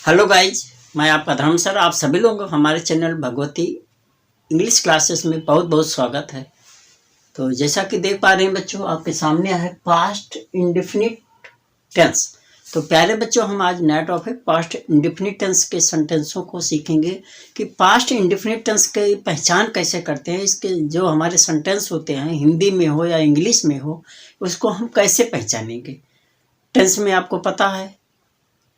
Hello guys, मैं आपका धर्म सर। आप सभी लोगों को हमारे चैनल भगवती इंग्लिश क्लासेस में बहुत बहुत स्वागत है। तो जैसा कि देख पा रहे हैं बच्चों, आपके सामने है पास्ट इंडेफिनिट टेंस। तो प्यारे बच्चों, हम आज नया टॉपिक पास्ट इंडेफिनिट टेंस के सेंटेंसों को सीखेंगे कि पास्ट इंडेफिनिट टेंस की पहचान कैसे करते हैं। इसके जो हमारे सेंटेंस होते हैं, हिंदी में हो या इंग्लिश में हो, उसको हम कैसे पहचानेंगे। टेंस में आपको पता है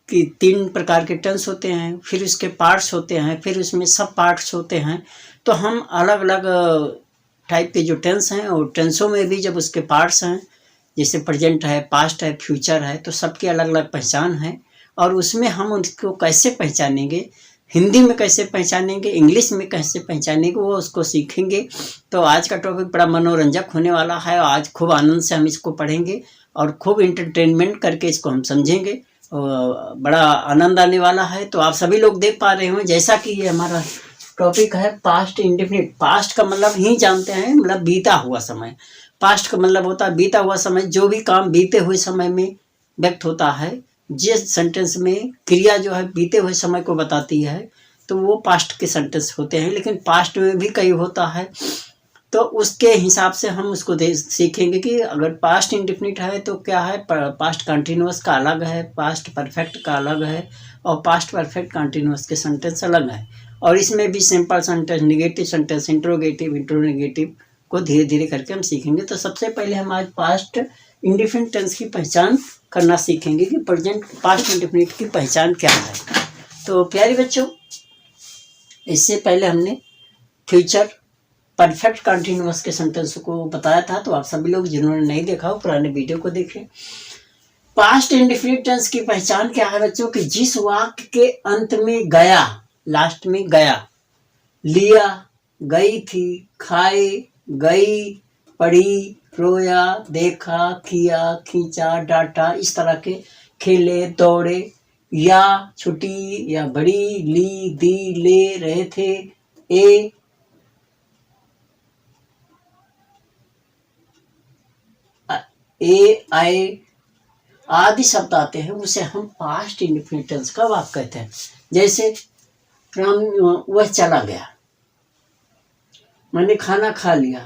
कि 3 प्रकार के टेंस होते हैं, फिर उसके पार्ट्स होते हैं, फिर उसमें सब पार्ट्स होते हैं। तो हम अलग अलग टाइप के जो टेंस हैं, और टेंसों में भी जब उसके पार्ट्स हैं, जैसे प्रेजेंट है, पास्ट है, फ्यूचर है, तो सबकी अलग अलग पहचान है। और उसमें हम उनको कैसे पहचानेंगे, हिंदी में कैसे पहचानेंगे, इंग्लिश में कैसे पहचानेंगे, वो उसको सीखेंगे। तो आज का टॉपिक बड़ा मनोरंजक होने वाला है। आज खूब आनंद से हम इसको पढ़ेंगे और खूब इंटरटेनमेंट करके इसको हम समझेंगे। बड़ा आनंद आने वाला है। तो आप सभी लोग देख पा रहे हो, जैसा कि ये हमारा टॉपिक है पास्ट इंडेफिनिट। पास्ट का मतलब ही जानते हैं, मतलब बीता हुआ समय। पास्ट का मतलब होता है बीता हुआ समय, जो भी काम बीते हुए समय में व्यक्त होता है। जिस सेंटेंस में क्रिया जो है बीते हुए समय को बताती है, तो वो पास्ट के सेंटेंस होते हैं। लेकिन पास्ट में भी कई होता है, तो उसके हिसाब से हम उसको सीखेंगे कि अगर पास्ट इंडेफिनिट है तो क्या है, पास्ट कंटिन्यूअस का अलग है, पास्ट परफेक्ट का अलग है, और पास्ट परफेक्ट कंटिन्यूअस के सेंटेंस अलग है। और इसमें भी simple sentence, negative sentence, interrogative, interronegative को धीरे धीरे करके हम सीखेंगे। तो सबसे पहले हम आज पास्ट इंडेफिनिट टेंस की पहचान करना सीखेंगे कि प्रेजेंट पास्ट इंडेफिनिट की पहचान क्या है। तो प्यारे बच्चों, इससे पहले हमने फ्यूचर परफेक्ट कंटिन्यूअस के सेंटेंस को बताया था। तो आप सभी लोग जिन्होंने नहीं देखा हो, पुराने वीडियो को देखें। पास्ट इंडेफिनिट टेंस की पहचान क्या है बच्चों, कि जिस वाक्य के अंत में गया, लास्ट में गया, लिया, गई थी, खाए, गई, पढ़ी, रोया, देखा, किया, खींचा, डांटा, इस तरह के, खेले, दौड़े, या छुट्टी, या बड़ी, ली, दी, ले, रहे थे, ए, आए आदि शब्द आते हैं, उसे हम पास्ट इंडेफिनिट टेंस का वाक्य कहते हैं। जैसे राम वह चला गया, मैंने खाना खा लिया,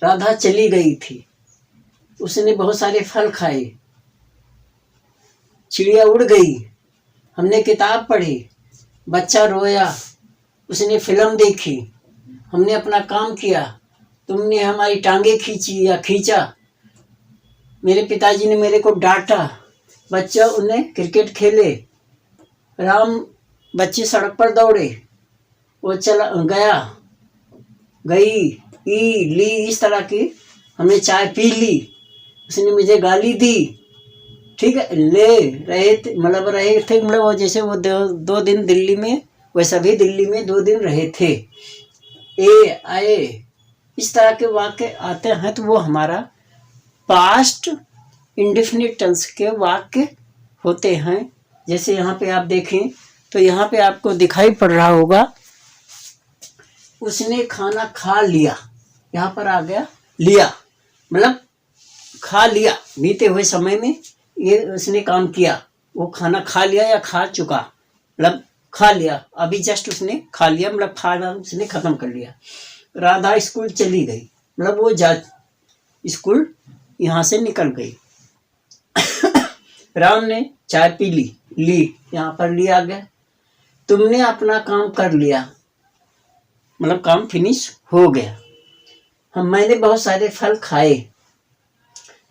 राधा चली गई थी, उसने बहुत सारे फल खाए, चिड़िया उड़ गई, हमने किताब पढ़ी, बच्चा रोया, उसने फिल्म देखी, हमने अपना काम किया, तुमने हमारी टांगे खींची या खींचा, मेरे पिताजी ने मेरे को डांटा, बच्चा उन्हें क्रिकेट खेले, राम बच्चे सड़क पर दौड़े, वो चला गया, गई, ई, ली, इस तरह की, हमने चाय पी ली, उसने मुझे गाली दी। ठीक है, ले, रहे थे मतलब वो जैसे वो 2 दिन दिल्ली में, वह सभी दिल्ली में 2 दिन रहे थे। ए, आए, इस तरह के वाक्य आते हैं, तो वो हमारा पास्ट इंडेफिनिट टेंस के वाक्य होते हैं। जैसे यहाँ पे आप देखें तो यहाँ पे आपको दिखाई पड़ रहा होगा, उसने खाना खा लिया, यहाँ पर आ गया लिया, मतलब खा लिया, बीते हुए समय में ये उसने काम किया, वो खाना खा लिया या खा चुका, मतलब खा लिया, अभी जस्ट उसने खा लिया, मतलब खाना उसने खत्म कर लिया। राधा स्कूल चली गई, मतलब वो जा स्कूल यहाँ से निकल गई। राम ने चाय पी ली, ली, यहाँ पर ली आ गया। तुमने अपना काम कर लिया, मतलब काम फिनिश हो गया। मैंने बहुत सारे फल खाए।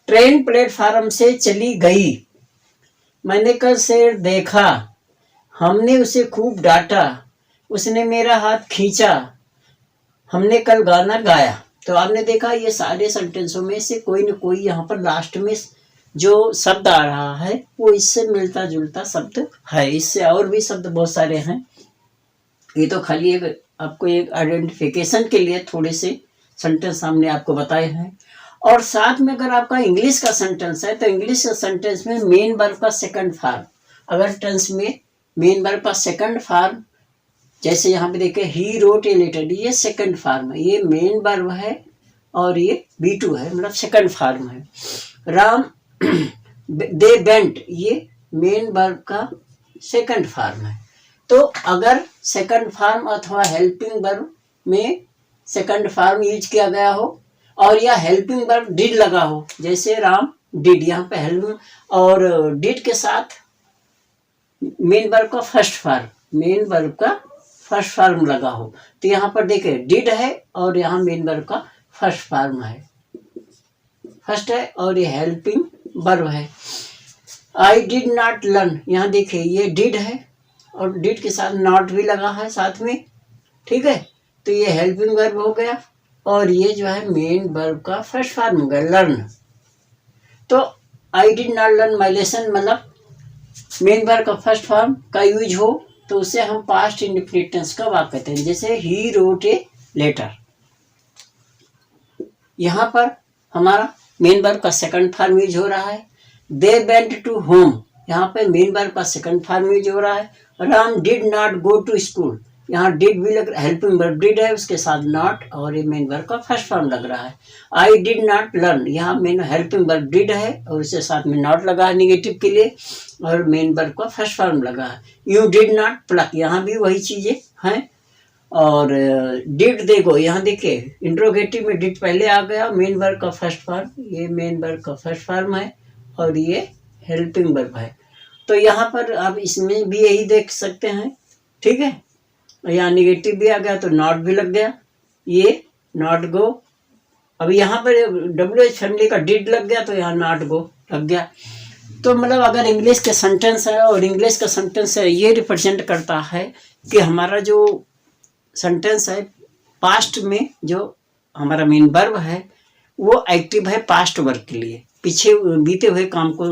ट्रेन प्लेटफार्म से चली गई, मैंने कल शेर देखा, हमने उसे खूब डांटा, उसने मेरा हाथ खींचा, हमने कल गाना गाया। तो आपने देखा ये सारे सेंटेंसों में से कोई न कोई यहाँ पर लास्ट में जो शब्द आ रहा है वो इससे मिलता जुलता शब्द है। इससे और भी शब्द बहुत सारे हैं, ये तो खाली एक आपको एक आइडेंटिफिकेशन के लिए थोड़े से सेंटेंस सामने आपको बताए हैं। और साथ में अगर आपका इंग्लिश का सेंटेंस है, तो इंग्लिश का सेंटेंस में मेन वर्ब का सेकंड फॉर्म, अगर टेंस में मेन वर्ब का सेकंड फॉर्म, जैसे यहाँ पे देखिए ही रोट ए लेटर, ये सेकंड फॉर्म है, ये मेन वर्ब है और ये B2 है, मतलब सेकंड फॉर्म है। राम दे वेंट, ये मेन वर्ब का सेकंड फॉर्म है। तो अगर सेकंड फॉर्म अथवा हेल्पिंग वर्ब में सेकंड फॉर्म यूज किया गया हो और या हेल्पिंग वर्ब डिड लगा हो, जैसे राम डिड, यहाँ पे हेल्पिंग और डिड के साथ मेन वर्ब का फर्स्ट फॉर्म लगा हो, तो यहाँ पर देखिए डिड है और यहाँ मेन वर्ब का फर्स्ट फॉर्म है, फर्स्ट है और ये हेल्पिंग वर्ब है। आई डिड नॉट लर्न, यहाँ देखिए ये डिड है और डिड के साथ नॉट भी लगा है साथ में, ठीक है। तो ये हेल्पिंग वर्ब हो गया और ये जो है मेन वर्ब का फर्स्ट फॉर्म हो गया लर्न। तो I did not learn my lesson मतलब मेन वर्ब का फर्स्ट फॉर्म का यूज हो तो उसे हम पास्ट इंडेफिनिट टेंस का वाक्य कहते हैं। जैसे ही रोट ए लेटर, यहाँ पर हमारा मेन वर्ब का सेकंड फॉर्म यूज हो रहा है। दे वेंट टू होम, यहाँ पे मेन वर्ब का सेकंड फॉर्म यूज हो रहा है। Ram did not go to school, यहाँ डिड भी लग रहा है, हेल्पिंग वर्ब डिड है उसके साथ नॉट और ये मेन वर्ब का फर्स्ट फॉर्म लग रहा है। आई डिड नॉट लर्न, यहाँ मेन हेल्पिंग वर्ब डिड है और उसके साथ में नॉट लगा है निगेटिव के लिए और मेन वर्ब का फर्स्ट फॉर्म लगा है। यू डिड नॉट प्लक, यहाँ भी वही चीजें हैं। और डिड देखो यहाँ देखिए इंट्रोगेटिव में डिड पहले आ गया, मेन वर्ब का फर्स्ट फॉर्म, ये मेन वर्ब का फर्स्ट फॉर्म है और ये हेल्पिंग वर्ब है। तो यहाँ पर आप इसमें भी यही देख सकते हैं, ठीक है। यहाँ निगेटिव भी आ गया तो नॉट भी लग गया, ये नॉट गो। अब यहाँ पर WH फैमिली का डिड लग गया तो यहाँ नॉट गो लग गया। तो मतलब अगर इंग्लिश के सेंटेंस है और इंग्लिश का सेंटेंस है ये रिप्रेजेंट करता है कि हमारा जो सेंटेंस है पास्ट में जो हमारा मेन वर्ब है वो एक्टिव है पास्ट वर्ब के लिए, पीछे बीते हुए काम को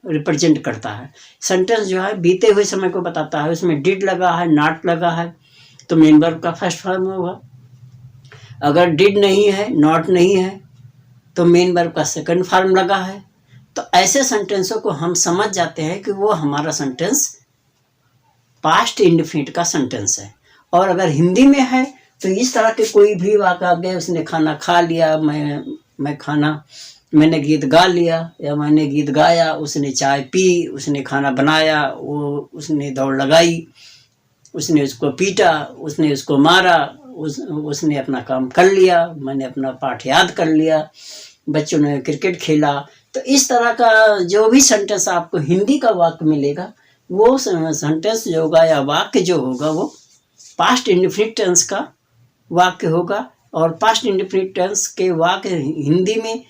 रिप्रेजेंट करता है। सेंटेंस जो है बीते हुए समय को बताता है, उसमें डिड लगा है नॉट लगा है तो मेन वर्ब का फर्स्ट फॉर्म होगा। अगर डिड नहीं है नॉट नहीं है तो मेन वर्ब का सेकंड फॉर्म लगा है। तो ऐसे सेंटेंसों को हम समझ जाते हैं कि वो हमारा सेंटेंस पास्ट इंडेफिनिट का सेंटेंस है। और अगर हिंदी में है तो इस तरह के कोई भी वाक्य आ गया, उसने खाना खा लिया, मैंने गीत गा लिया या मैंने गीत गाया, उसने चाय पी, उसने खाना बनाया, उसने दौड़ लगाई, उसने उसको पीटा, उसने उसको मारा, उसने अपना काम कर लिया, मैंने अपना पाठ याद कर लिया, बच्चों ने क्रिकेट खेला। तो इस तरह का जो भी सेंटेंस आपको हिंदी का वाक्य मिलेगा वो सेंटेंस जो होगा या वाक्य जो होगा वो पास्ट इंडेफिनिट टेंस का वाक्य होगा। और पास्ट इंडेफिनिट टेंस के वाक्य हिंदी में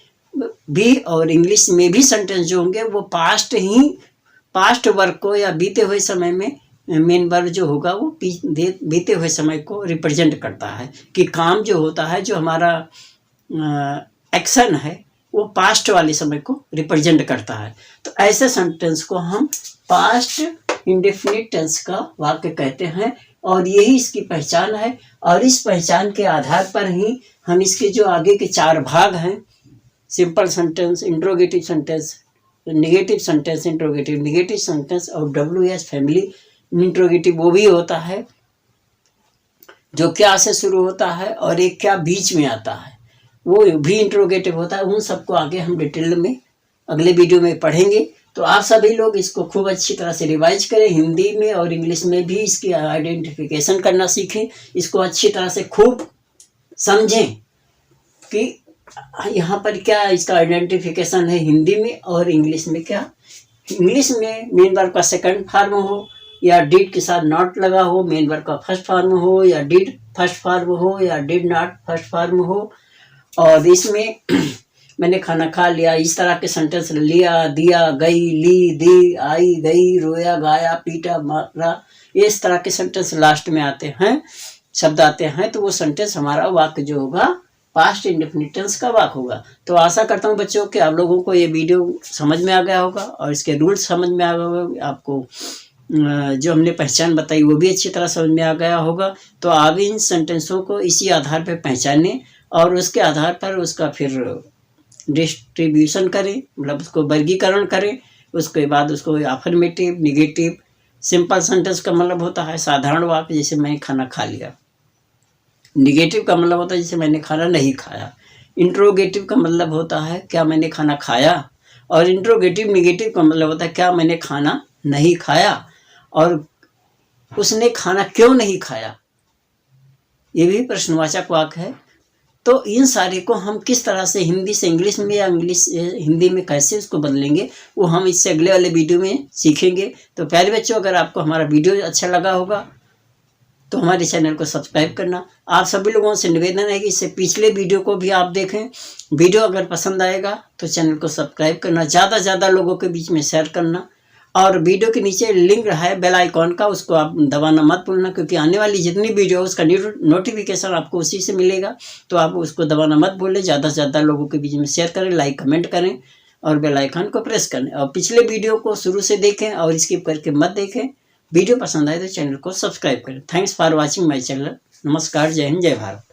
भी और इंग्लिश में भी सेंटेंस जो होंगे वो पास्ट वर्ब को या बीते हुए समय में मेन वर्ब जो होगा वो बीते हुए समय को रिप्रेजेंट करता है कि काम जो होता है जो हमारा एक्शन है वो पास्ट वाले समय को रिप्रेजेंट करता है। तो ऐसे सेंटेंस को हम पास्ट इंडेफिनिट टेंस का वाक्य कहते हैं और यही इसकी पहचान है। और इस पहचान के आधार पर ही हम इसके जो आगे के 4 भाग हैं, simple sentence, interrogative sentence, negative sentence, interrogative negative sentence और WH फैमिली इंट्रोगेटिव वो भी होता है जो क्या से शुरू होता है और एक क्या बीच में आता है वो भी इंट्रोगेटिव होता है। उन सबको आगे हम डिटेल में अगले वीडियो में पढ़ेंगे। तो आप सभी लोग इसको खूब अच्छी तरह से रिवाइज करें, हिंदी में और इंग्लिश में भी इसकी आइडेंटिफिकेशन करना सीखें, इसको अच्छी तरह से खूब समझें कि यहाँ पर क्या इसका आइडेंटिफिकेशन है हिंदी में और इंग्लिश में क्या। इंग्लिश में मेन वर्ब का सेकंड फॉर्म हो या डिड के साथ नॉट लगा हो, मेन वर्ब का फर्स्ट फॉर्म हो या डिड फर्स्ट फॉर्म हो या डिड नॉट फर्स्ट फॉर्म हो। और इसमें मैंने खाना खा लिया, इस तरह के सेंटेंस लिया, दिया, गई, ली, दी, आई, गई, रोया, गाया, पीटा, मारा, ये इस तरह के सेंटेंस लास्ट में आते हैं, शब्द आते हैं तो वो सेंटेंस हमारा वाक्य जो होगा पास्ट इंडेफिनिट टेंस का वाक्य होगा। तो आशा करता हूँ बच्चों कि आप लोगों को ये वीडियो समझ में आ गया होगा और इसके रूल्स समझ में आ गया होगा, आपको जो हमने पहचान बताई वो भी अच्छी तरह समझ में आ गया होगा। तो आप इन सेंटेंसों को इसी आधार पर पहचानें और उसके आधार पर उसका फिर डिस्ट्रीब्यूशन करें, मतलब उसको वर्गीकरण करें। उसके बाद उसको अफर्मेटिव, निगेटिव, सिंपल सेंटेंस का मतलब होता है साधारण वाक्य जैसे मैंने खाना खा लिया। निगेटिव का मतलब होता है जैसे मैंने खाना नहीं खाया। इंट्रोगेटिव का मतलब होता है क्या मैंने खाना खाया। और इंट्रोगेटिव निगेटिव का मतलब होता है क्या मैंने खाना नहीं खाया। और उसने खाना क्यों नहीं खाया, ये भी प्रश्नवाचक वाक्य है। तो इन सारे को हम किस तरह से हिंदी से इंग्लिश में या इंग्लिश से हिंदी में कैसे उसको बदलेंगे, वो हम इससे अगले वाले वीडियो में सीखेंगे। तो प्यारे बच्चों, अगर आपको हमारा वीडियो अच्छा लगा होगा तो हमारे चैनल को सब्सक्राइब करना। आप सभी लोगों से निवेदन है कि इससे पिछले वीडियो को भी आप देखें। वीडियो अगर पसंद आएगा तो चैनल को सब्सक्राइब करना, ज़्यादा से ज़्यादा लोगों के बीच में शेयर करना, और वीडियो के नीचे लिंक है बेल आइकॉन का, उसको आप दबाना मत भूलना, क्योंकि आने वाली जितनी वीडियो उसका नोटिफिकेशन आपको उसी से मिलेगा। तो आप उसको दबाना मत भूलें, ज़्यादा से ज़्यादा लोगों के बीच में शेयर करें, लाइक कमेंट करें और बेल आइकन को प्रेस करें। और पिछले वीडियो को शुरू से देखें और स्किप करके मत देखें। वीडियो पसंद आए तो चैनल को सब्सक्राइब करें। Thanks for watching my channel. नमस्कार, जय हिंद, जय भारत।